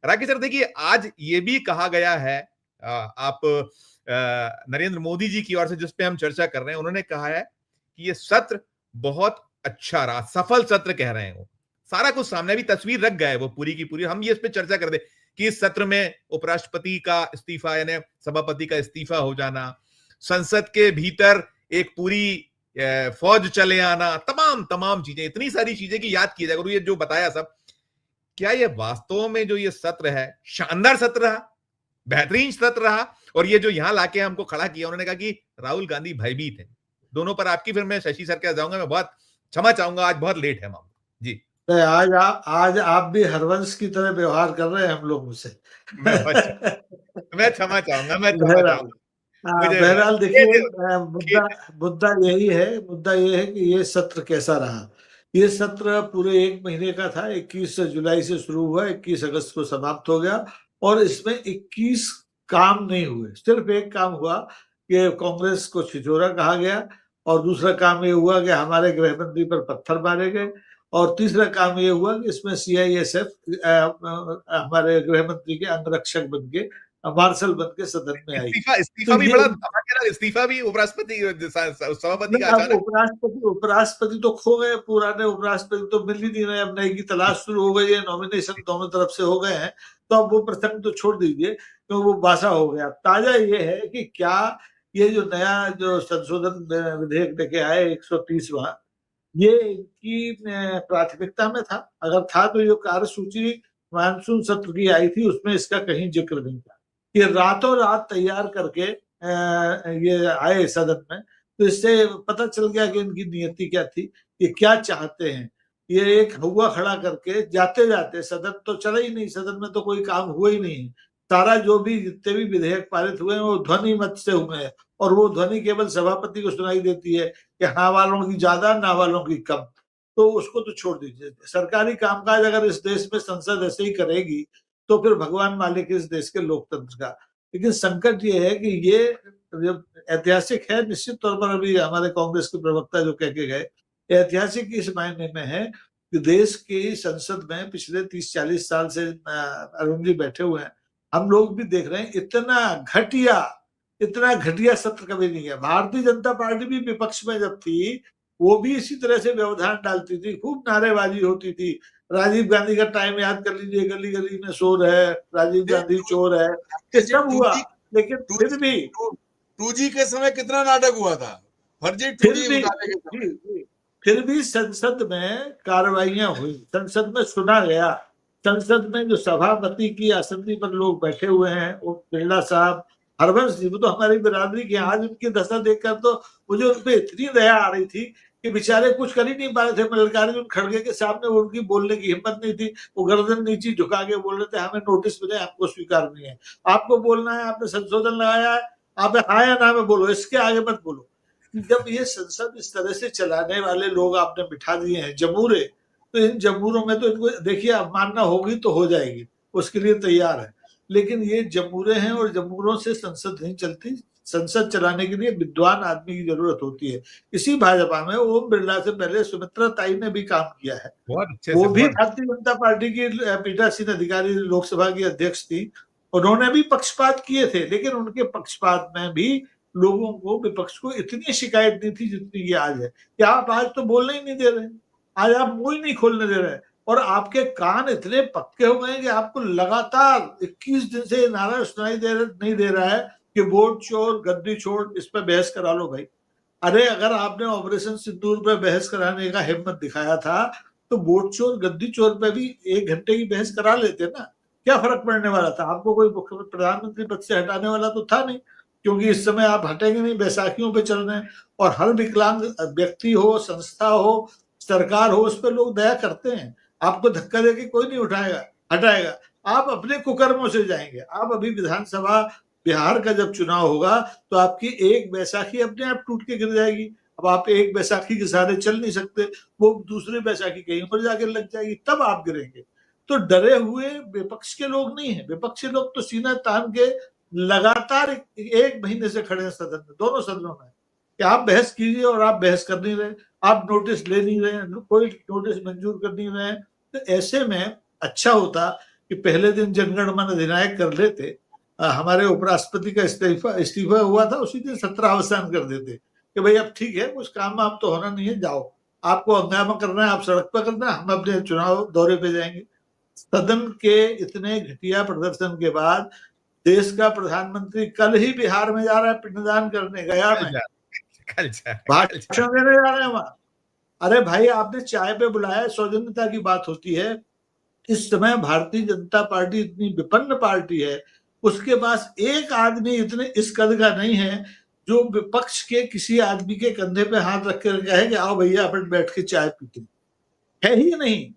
Rakesh sir देखिए, आज ये भी कहा गया है, आप नरेंद्र मोदी जी की ओर से जिस पे हम चर्चा कर रहे हैं, उन्होंने कहा है कि ये सत्र बहुत अच्छा रहा, सफल सत्र कह रहे हैं वो। सारा कुछ सामने भी तस्वीर रख गए वो पूरी की पूरी। हम ये इस पे चर्चा कर दे कि इस सत्र में उपराष्ट्रपति का इस्तीफा यानी सभापति का इस्तीफा हो जाना, संसद के भीतर एक पूरी फौज चले आना, तमाम तमाम चीजें, इतनी सारी चीजें कि याद किया जाएगा। ये जो बताया सब, क्या ये वास्तव में जो ये सत्र है शानदार सत्र रहा, बेहतरीन सत्र रहा? और ये जो यहां लाके हमको खड़ा किया, उन्होंने कहा कि राहुल गांधी भयभीत है। दोनों पर आपकी, फिर मैं शशि सर के जाऊंगा। मैं बहुत क्षमा चाहूंगा, आज बहुत लेट है मामला जी। आज आप भी हरवंश की तरह व्यवहार कर रहे हैं हम लोगों से। मैं क्षमा चाहूंगा, मैं क्षमा चाहूंगा। मुझे बहरहाल देखिए, मुद्दा ये है कि ये सत्र कैसा रहा। ये सत्र पूरे 1 महीने का था, 21 जुलाई से शुरू हुआ, 21 अगस्त को समाप्त हो गया। और इसमें 21 काम नहीं हुए, सिर्फ एक काम हुआ कि कांग्रेस को छिछोरा कहा गया, और दूसरा काम ये हुआ कि हमारे गृह मंत्री पर पत्थर मारे गए, और तीसरा काम ये हुआ कि इसमें CISF हमारे गृह मंत्री के अंगरक्षक बन के, मार्शल बन के सदन में आई। इस्तीफा भी बड़ा धमाकेदार, इस्तीफा भी उपराष्ट्रपति सभापति का अचानक। उपराष्ट्रपति तो खो गए, पुराने उपराष्ट्रपति तो मिल ही नहीं रहे, अब नई की तलाश शुरू हो गई है, नॉमिनेशन दोनों तरफ से हो गए हैं। तो अब वो प्रसंग तो छोड़ दीजिए, तो वो बासा हो गया। ताजा ये है कि क्या ये जो नया जो संशोधन विधेयक लेके आए 130वां, ये इनकी प्राथमिकता में था? अगर था तो ये कार्यसूची मानसून सत्र की आई थी, उसमें इसका कहीं जिक्र नहीं था। ये रातों रात तैयार करके ये आए सदन में, तो इससे पता चल गया कि इनकी नियति क्या थी, ये क्या चाहते हैं। ये एक हुआ खड़ा करके जाते जाते, सदन तो चला ही नहीं, सदन में तो कोई काम हुआ ही नहीं है। सारा जो भी जितने भी विधेयक पारित हुए हैं वो ध्वनि मत से हुए हैं, और वो ध्वनि केवल सभापति को सुनाई देती है कि हाँ वालों की ज्यादा, ना वालों की कम। तो उसको तो छोड़ दीजिए। सरकारी कामकाज अगर इस देश में संसद ऐसे ही करेगी तो फिर भगवान मालिक इस देश के लोकतंत्र का। लेकिन संकट ये है कि ये ऐतिहासिक है निश्चित तौर पर। अभी हमारे कांग्रेस के प्रवक्ता जो कह के गए, ऐतिहासिक इस मायने में है कि देश की संसद में पिछले 30-40 साल से अरुण जी बैठे हुए हैं, हम लोग भी देख रहे हैं, इतना घटिया सत्र कभी नहीं है। भारतीय जनता पार्टी भी विपक्ष में जब थी, वो भी इसी तरह से व्यवधान डालती थी, खूब नारेबाजी होती थी। राजीव गांधी का टाइम याद कर लीजिए, गली गली में शोर है, राजीव गांधी चोर है, ये सब हुआ। लेकिन फिर भी 2G के समय कितना नाटक हुआ था, फर्जी 2G फिर भी संसद में कार्रवाइयां हुई, संसद में सुना गया। संसद में जो सभापति की आसनी पर लोग बैठे हुए हैं, वो बिरला साहब, हरवंश जी, वो तो हमारी बिरादरी के। आज उनकी दशा देखकर तो मुझे उन पर इतनी दया आ रही थी कि बेचारे कुछ कर ही नहीं पा रहे थे। मल्लिकार्जुन खड़गे के सामने उनकी बोलने की हिम्मत नहीं थी, वो गर्दन नीचे झुका के बोल रहे थे, हमें नोटिस मिले, आपको स्वीकार नहीं है, आपको बोलना है, आपने संशोधन लगाया है, आप हाँ या ना में बोलो, इसके आगे मत बोलो। जब ये संसद इस तरह से चलाने वाले लोग आपने बिठा दिए हैं जमूरे, तो इन जमूरों में तो इनको देखिए अवमानना होगी तो हो जाएगी, उसके लिए तैयार है। लेकिन ये जमूरे हैं, और जमूरों से संसद नहीं चलती। संसद चलाने के लिए विद्वान आदमी की जरूरत होती है। इसी भाजपा में ओम बिरला से पहले सुमित्रा ताई ने भी काम किया है, वो भी भारतीय जनता पार्टी की पीठासीन अधिकारी, लोकसभा की अध्यक्ष थी। उन्होंने भी पक्षपात किए थे, लेकिन उनके पक्षपात में भी लोगों को, विपक्ष को इतनी शिकायत नहीं थी जितनी ये आज है कि आप आज तो बोलने ही नहीं दे रहे, आज आप मुंह ही नहीं खोलने दे रहे, और आपके कान इतने पक्के हो गए कि आपको लगातार 21 दिन से नारा सुनाई नहीं दे रहा है कि वोट चोर, गद्दी छोड़, इस पर बहस करा लो भाई। अरे अगर आपने ऑपरेशन सिंदूर पर बहस कराने का हिम्मत दिखाया था, तो वोट चोर, गद्दी चोर पे भी 1 घंटे की बहस करा लेते ना, क्या फर्क पड़ने वाला था? आपको कोई प्रधानमंत्री पद से हटाने वाला तो था नहीं, क्योंकि इस समय आप हटेंगे नहीं, बैसाखियों पे चल रहे हैं। और हर विकलांग व्यक्ति हो, संस्था हो, सरकार हो, उस पर लोग दया करते हैं। आपको धक्का देके कोई नहीं हटाएगा। आप अपने कुकर्मों से जाएंगे। आप अभी विधानसभा बिहार का जब चुनाव होगा तो आपकी एक बैसाखी अपने आप टूट के गिर जाएगी। अब आप एक बैसाखी के सहारे चल नहीं सकते, वो दूसरी बैसाखी कहीं पर जाके लग जाएगी, तब आप गिरेंगे। तो डरे हुए विपक्ष के लोग नहीं है, विपक्ष के लोग तो सीना तान के लगातार 1 महीने से खड़े हैं सदन में, दोनों सदनों में, कि आप बहस कीजिए, और आप बहस कर नहीं रहे, आप नोटिस ले नहीं रहे, कोई नोटिस मंजूर कर नहीं रहे। तो ऐसे में अच्छा होता कि पहले दिन जनगण मन अधिनायक कर लेते, हमारे उपराष्ट्रपति का इस्तीफा हुआ था, उसी दिन सत्र अवसान कर देते कि भाई अब ठीक है, कुछ काम में अब तो होना नहीं है, जाओ, आपको हंगामा करना है, आप सड़क पर करना है, हम अपने चुनाव दौरे पे जाएंगे। सदन के इतने घटिया प्रदर्शन के बाद देश का प्रधानमंत्री कल ही बिहार में जा रहा है पिंडदान करने, गया में भाषण देने जा रहे हैं वहां। अरे भाई, आपने चाय पे बुलाया, सौजन्यता की बात होती है। इस समय भारतीय जनता पार्टी इतनी विपन्न पार्टी है, उसके पास एक आदमी इतने इस कद का नहीं है जो विपक्ष के किसी आदमी के कंधे पे हाथ रख कर कहे कि आओ भैया अपन बैठ के चाय पीते, है ही नहीं।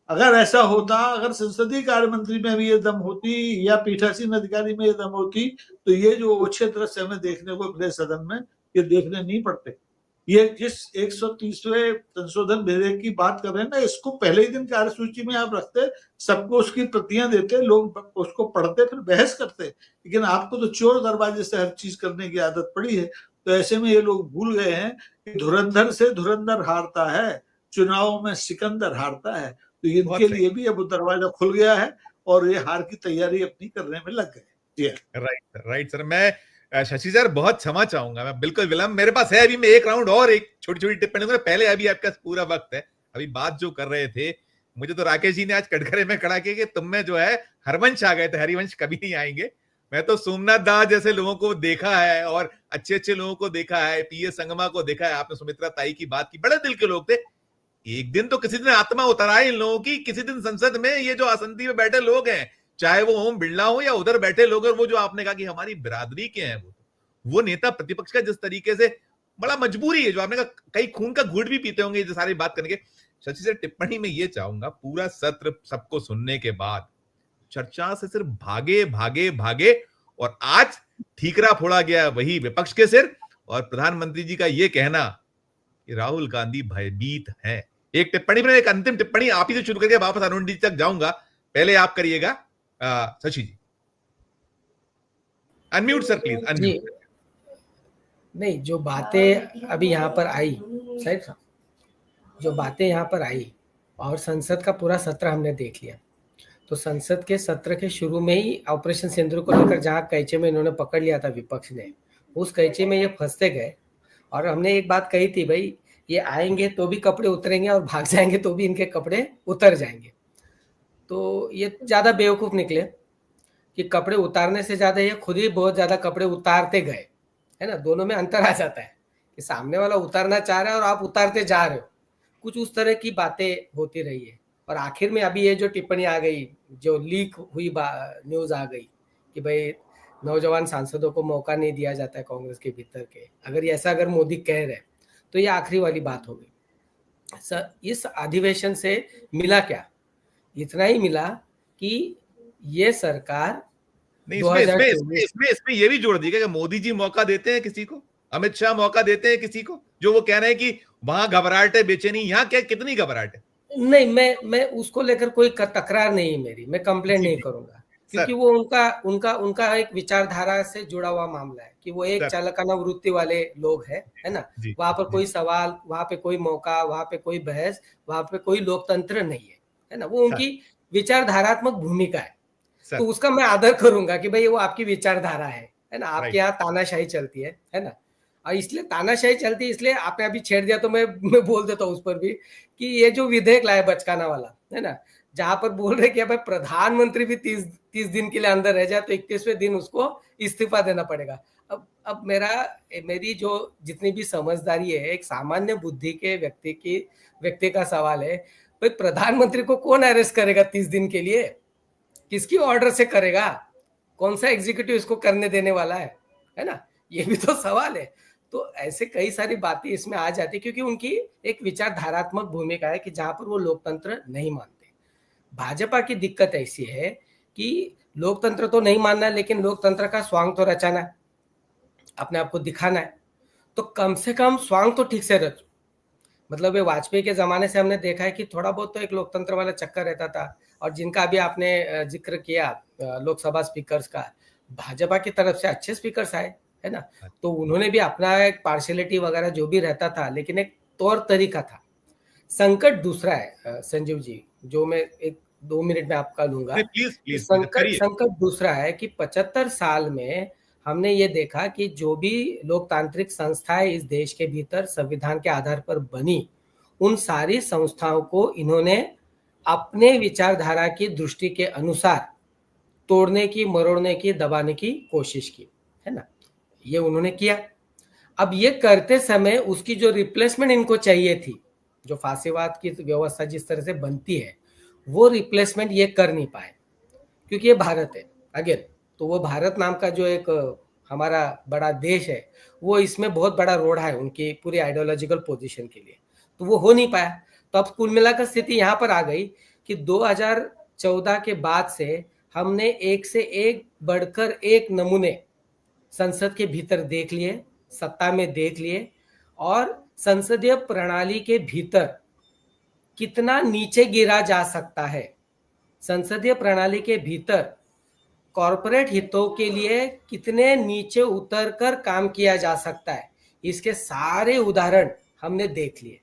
अगर ऐसा होता, अगर संसदीय कार्य मंत्री में भी ये दम होती या पीठासीन अधिकारी में ये दम होती, तो ये जो ओछे दृश्य हमें देखने को मिले सदन में, ये देखने नहीं पड़ते। ये जिस 130वें संशोधन विधेयक की बात कर रहे हैं ना, इसको पहले ही दिन कार्यसूची में आप रखते, सबको उसकी प्रतियां देते, लोग उसको पढ़ते, फिर बहस करते। लेकिन आपको तो चोर दरवाजे से हर चीज करने की आदत पड़ी है। तो ऐसे में ये लोग भूल गए हैं कि धुरंधर से धुरंधर हारता है, चुनावों में सिकंदर हारता है। तो इनके लिए भी अब दरवाजा खुल गया है और ये हार की तैयारी अपनी करने में लग गए। Right sir. मैं शशि सर बहुत क्षमा चाहूंगा, मैं बिल्कुल विलंब, मेरे पास है अभी, मैं एक राउंड और एक छोटी छोटी टिप्पणी दूंगा पहले, अभी आपका पूरा वक्त है। अभी बात जो कर रहे थे, मुझे तो राकेश जी ने आज कटघरे में खड़ा किया कि तुम में जो है हरवंश आ गए थे, हरिवंश कभी नहीं आएंगे। मैं तो सोमनाथ दास जैसे लोगों को देखा है और अच्छे अच्छे लोगों को देखा है, पीए संगमा को देखा है, आपने सुमित्रा ताई की बात की, बड़े दिल के लोग थे। एक दिन तो किसी दिन आत्मा उतर आए इन लोगों की, किसी दिन संसद में ये जो आसंदी में बैठे लोग हैं, चाहे वो ओम बिरला हो या उधर बैठे लोग, और वो जो आपने कहा कि हमारी बिरादरी के हैं, वो नेता प्रतिपक्ष का जिस तरीके से, बड़ा मजबूरी है, जो आपने कहा कई खून का घूंट भी पीते होंगे ये सारी बात करने के। शशि से टिप्पणी में ये चाहूंगा, पूरा सत्र सबको सुनने के बाद चर्चा से सिर्फ भागे भागे भागे, और आज ठीकरा फोड़ा गया वही विपक्ष के सिर, और प्रधानमंत्री जी का ये कहना कि राहुल गांधी भयभीत है। एक टिप्पणी में, एक अंतिम टिप्पणी आप ही से शुरू करके वापस अरुण जी तक जाऊंगा, पहले आप करिएगा Shashi ji. Unmute sir please, unmute. नहीं, जो बातें अभी यहाँ पर आई, सही था, जो बातें यहाँ पर आई और संसद का पूरा सत्र हमने देख लिया। तो संसद के सत्र के शुरू में ही ऑपरेशन सिंदूर को लेकर जहाँ कैचे में इन्होंने पकड़ लिया था विपक्ष ने, उस कैचे में ये फंसते गए। और हमने एक बात कही थी, भाई ये आएंगे तो भी कपड़े उतरेंगे और भाग जाएंगे तो भी इनके कपड़े उतर जाएंगे। तो ये ज़्यादा बेवकूफ़ निकले कि कपड़े उतारने से ज़्यादा ये खुद ही बहुत ज़्यादा कपड़े उतारते गए, है ना। दोनों में अंतर आ जाता है कि सामने वाला उतारना चाह रहा है और आप उतारते जा रहे हो, कुछ उस तरह की बातें होती रही है। और आखिर में अभी ये जो टिप्पणी आ गई, जो लीक हुई न्यूज़ आ गई कि भाई नौजवान सांसदों को मौका नहीं दिया जाता है कांग्रेस के भीतर के, अगर ऐसा अगर मोदी कह रहे, तो ये आखिरी वाली बात हो गई। सर, इस अधिवेशन से मिला क्या? इतना ही मिला कि ये सरकार नहीं, इसमें ये भी जोड़ दिया कि मोदी जी मौका देते हैं किसी को, अमित शाह मौका देते हैं किसी को, जो वो कह रहे हैं कि वहां घबराहट है, बेचैनी, यहाँ क्या कितनी घबराहट है? नहीं, मैं उसको लेकर कोई तकरार नहीं है मेरी, मैं कंप्लेंट नहीं करूंगा, क्योंकि वो उनका एक विचारधारा से जुड़ा हुआ मामला है कि वो एक चालकाना वृत्ति वाले लोग हैं, है ना। वहां पर कोई सवाल, वहां पे कोई मौका, वहां पे कोई बहस, वहां पे कोई लोकतंत्र नहीं है ना। वो उनकी विचारधारात्मक भूमिका है, तो उसका मैं आदर करूंगा कि भाई वो आपकी विचारधारा है ना। आपके यहाँ तानाशाही चलती है ना। और इसलिए तानाशाही चलती है, इसलिए आपने अभी छेड़ दिया तो मैं बोल देता हूँ उस पर भी कि ये जो विधेयक लाया बचकाना वाला, है ना, जहां पर बोल रहे कि भाई प्रधानमंत्री भी 30 दिन के लिए अंदर रह जाए तो 31वें दिन उसको इस्तीफा देना पड़ेगा। अब मेरी जो जितनी भी समझदारी है, एक सामान्य बुद्धि के व्यक्ति का सवाल है, भाई प्रधानमंत्री को कौन अरेस्ट करेगा 30 दिन के लिए? किसकी ऑर्डर से करेगा? कौन सा एग्जीक्यूटिव इसको करने देने वाला है ना। ये भी तो सवाल है। तो ऐसे कई सारी बातें इसमें आ जाती, क्योंकि उनकी एक विचारधारात्मक भूमिका है कि जहां पर वो लोकतंत्र नहीं मानते। भाजपा की दिक्कत ऐसी है कि लोकतंत्र तो नहीं मानना, लेकिन लोकतंत्र का स्वांग तो रचाना है, अपने आप को दिखाना है। तो कम से कम स्वांग तो ठीक से रचो। मतलब ये वाजपेयी के जमाने से हमने देखा है कि थोड़ा बहुत तो एक लोकतंत्र वाला चक्कर रहता था। और जिनका अभी आपने जिक्र किया लोकसभा स्पीकर्स का, भाजपा की तरफ से अच्छे स्पीकर्स आए, है ना। तो उन्होंने भी अपना एक पार्शियलिटी वगैरह जो भी रहता था, लेकिन एक तौर तरीका था। संकट दूसरा है संजीव जी, जो मैं एक 2 मिनट में आपका लूंगा। प्लीज प्लीज संकट दूसरा है कि 75 साल में हमने ये देखा कि जो भी लोकतांत्रिक संस्थाएं इस देश के भीतर संविधान के आधार पर बनी, उन सारी संस्थाओं को इन्होंने अपने विचारधारा की दृष्टि के अनुसार तोड़ने की, मरोड़ने की, दबाने की कोशिश की, है ना। ये उन्होंने किया। अब ये करते समय उसकी जो रिप्लेसमेंट इनको चाहिए थी, जो फांसीवाद की व्यवस्था जिस तरह से बनती है, वो रिप्लेसमेंट ये कर नहीं पाए, क्योंकि ये भारत है अगेन। तो वो भारत नाम का जो एक हमारा बड़ा देश है, वो इसमें बहुत बड़ा रोड़ा है उनकी पूरी आइडियोलॉजिकल पोजीशन के लिए, तो वो हो नहीं पाया। तो अब कुल मिलाकर स्थिति यहाँ पर आ गई कि 2014 के बाद से हमने एक से एक बढ़कर एक नमूने संसद के भीतर देख लिए, सत्ता में देख लिए, और संसदीय प्रणाली के भीतर कितना नीचे गिरा जा सकता है, संसदीय प्रणाली के भीतर कॉरपोरेट हितों के लिए कितने नीचे उतरकर काम किया जा सकता है, इसके सारे उदाहरण हमने देख लिए।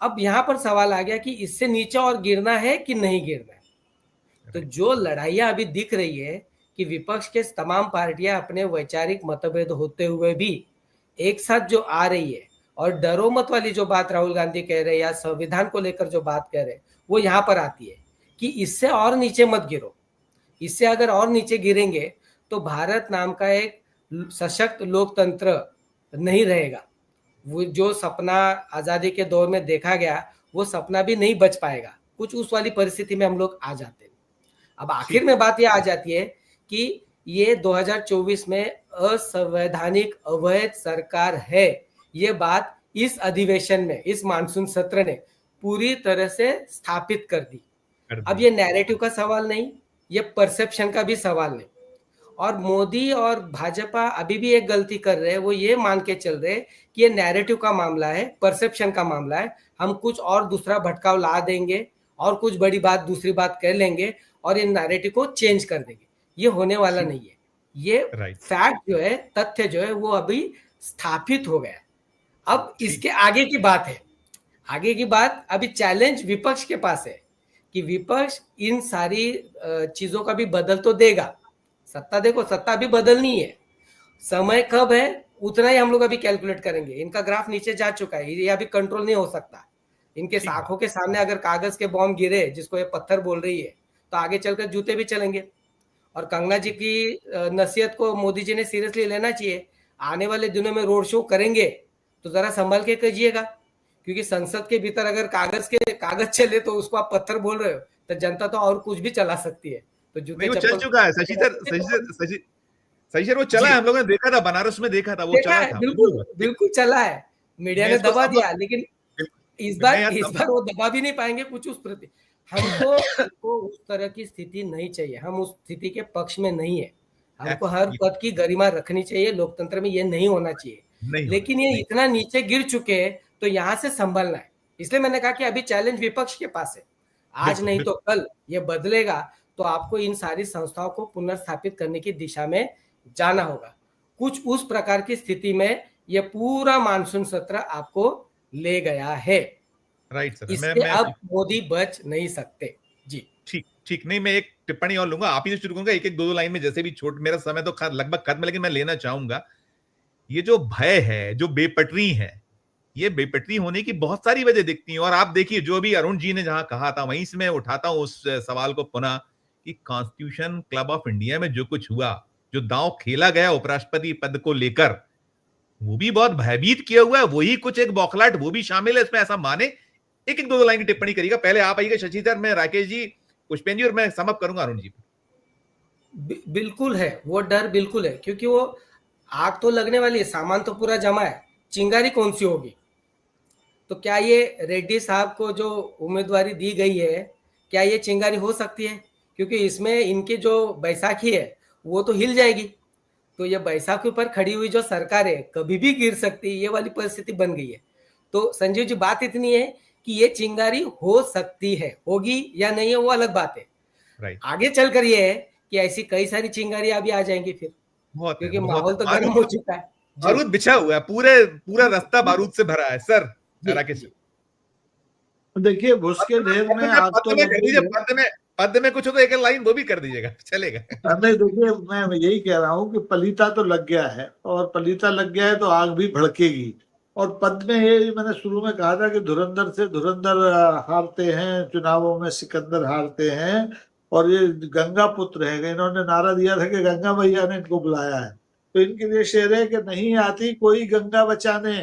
अब यहाँ पर सवाल आ गया कि इससे नीचे और गिरना है कि नहीं गिरना है। तो जो लड़ाइयाँ अभी दिख रही है कि विपक्ष के तमाम पार्टियां अपने वैचारिक मतभेद होते हुए भी एक साथ जो आ रही है, और डरो मत वाली जो बात राहुल गांधी कह रहे हैं या संविधान को लेकर जो बात कह रहे हैं, वो यहाँ पर आती है कि इससे और नीचे मत गिरो। इससे अगर और नीचे गिरेंगे तो भारत नाम का एक सशक्त लोकतंत्र नहीं रहेगा। वो जो सपना आजादी के दौर में देखा गया, वो सपना भी नहीं बच पाएगा। कुछ उस वाली परिस्थिति में हम लोग आ जाते हैं। अब आखिर में बात ये आ जाती है कि ये 2024 में असंवैधानिक अवैध सरकार है, ये बात इस अधिवेशन में, इस मानसून सत्र ने पूरी तरह से स्थापित कर दी। अब ये नैरेटिव का सवाल नहीं, ये परसेप्शन का भी सवाल नहीं। और मोदी और भाजपा अभी भी एक गलती कर रहे हैं, वो ये मान के चल रहे कि ये नैरेटिव का मामला है, परसेप्शन का मामला है, हम कुछ और दूसरा भटकाव ला देंगे और कुछ बड़ी बात दूसरी बात कह लेंगे और इन नैरेटिव को चेंज कर देंगे। ये होने वाला नहीं है। ये फैक्ट जो है, तथ्य जो है, वो अभी स्थापित हो गया। अब इसके आगे की बात है, आगे की बात अभी चैलेंज विपक्ष के पास है कि विपक्ष इन सारी चीजों का भी बदल तो देगा। सत्ता देखो, सत्ता अभी बदलनी है, समय कब है उतना ही हम लोग अभी कैलकुलेट करेंगे। इनका ग्राफ नीचे जा चुका है, ये अभी कंट्रोल नहीं हो सकता। इनके आंखों के सामने अगर कागज के बॉम्ब गिरे, जिसको ये पत्थर बोल रही है, तो आगे चलकर जूते भी चलेंगे। और कंगना जी की नसीहत को मोदी जी ने सीरियसली लेना चाहिए। आने वाले दिनों में रोड शो करेंगे तो जरा संभल के कीजिएगा, क्योंकि संसद के भीतर अगर कागज चले तो उसको आप पत्थर बोल रहे हो, तो जनता तो और कुछ भी चला सकती है। तो जूते चल चुका है शशि सर, वो चला है, हम लोगों ने देखा था, बनारस में देखा था, वो चला था, बिल्कुल चला है। मीडिया ने दबा दिया, लेकिन इस बार वो दबा भी नहीं पाएंगे कुछ उस प्रति। हमको उस तरह की स्थिति नहीं चाहिए, हम उस स्थिति के पक्ष में नहीं है। हमको हर पद की गरिमा रखनी चाहिए, लोकतंत्र में ये नहीं होना चाहिए। लेकिन ये इतना नीचे गिर चुके हैं तो यहाँ से संभलना है। इसलिए मैंने कहा कि अभी चैलेंज विपक्ष के पास है, आज नहीं तो कल ये बदलेगा। तो आपको इन सारी संस्थाओं को पुनर्स्थापित करने की दिशा में जाना होगा। कुछ उस प्रकार की स्थिति में ये पूरा मानसून सत्र आपको ले गया है। राइट सर, इससे अब मोदी बच नहीं सकते। जी ठीक नहीं, मैं एक टिप्पणी और लूंगा, आप ही से शुरू करूंगा, एक दो लाइन में, जैसे भी छोट, मेरा समय तो लगभग खत्म, लेकिन मैं लेना चाहूंगा, ये जो भय है, जो बेपटरी है, ये बेपटरी होने की बहुत सारी वजह दिखती है। और आप देखिए, जो भी अरुण जी ने जहां कहा था, वहीं से मैं उठाता हूं उस सवाल को पुनः, कि कॉन्स्टिट्यूशन क्लब ऑफ इंडिया में जो कुछ हुआ, जो दांव खेला गया उपराष्ट्रपति पद को लेकर, वो भी बहुत भयभीत किया हुआ है, वही कुछ एक बौखलाहट वो भी शामिल है इसमें, ऐसा माने। एक दो लाइन की टिप्पणी करिएगा, पहले आप आइएगा शशि सर, मैं राकेश जी, पुष्पेंद्र जी, और मैं समअप करूंगा अरुण जी। बिल्कुल है, वो डर बिल्कुल है, क्योंकि वो आग तो लगने वाली है, सामान तो पूरा जमा है, चिंगारी कौन सी होगी। तो क्या ये रेड्डी साहब को जो उम्मीदवारी दी गई है, क्या ये चिंगारी हो सकती है? क्योंकि इसमें इनकी जो बैसाखी है वो तो हिल जाएगी। तो ये बैसाखी पर खड़ी हुई जो सरकार है कभी भी गिर सकती है, ये वाली परिस्थिति बन गई है। तो संजीव जी, बात इतनी है कि ये चिंगारी हो सकती है, होगी या नहीं है वो अलग बात है। आगे चलकर ये है कि ऐसी कई सारी चिंगारी अभी आ जाएंगी फिर, क्योंकि माहौल तो गर्म हो चुका है, बारूद बिछा हुआ है, पूरा रास्ता बारूद से भरा है। सर राकेश, देखिए उसके ढेर में आग तो पद में कुछ हो तो एक लाइन वो भी कर दीजिएगा, चलेगा। नहीं देखिए, मैं यही कह रहा हूँ कि पलीता तो लग गया है, और पलीता लग गया है तो आग भी भड़केगी। और पद में ये मैंने शुरू में कहा था कि धुरंधर से धुरंधर हारते हैं, चुनावों में सिकंदर हारते हैं, और ये गंगा पुत्र है, इन्होंने नारा दिया था कि गंगा मैया ने इनको बुलाया है। तो इनके लिए शेर है कि नहीं आती कोई गंगा बचाने,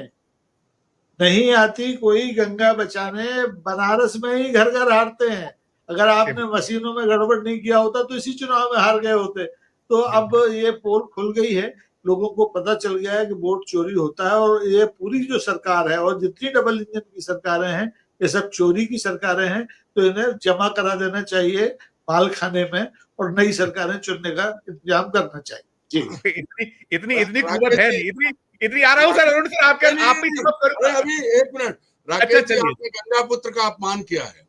नहीं आती कोई गंगा बचाने, बनारस में ही घर घर हारते हैं। अगर आपने मशीनों में गड़बड़ नहीं किया होता तो इसी चुनाव में हार गए होते। तो अब ये पोल खुल गई है, लोगों को पता चल गया है कि वोट चोरी होता है, और ये पूरी जो सरकार है और जितनी डबल इंजन की सरकारें हैं, ये सब चोरी की सरकारें हैं। तो इन्हें जमा करा देना चाहिए माल खाने में, और नई सरकारें चुनने का इंतजाम करना चाहिए। जी इतनी इतनी कुवत है नहीं, इतनी आ रहा हूँ सर, अरुण सर, आपके आप भी समझ अरे अभी एक मिनट, राकेश जी, आपने गंगा पुत्र का अपमान किया है।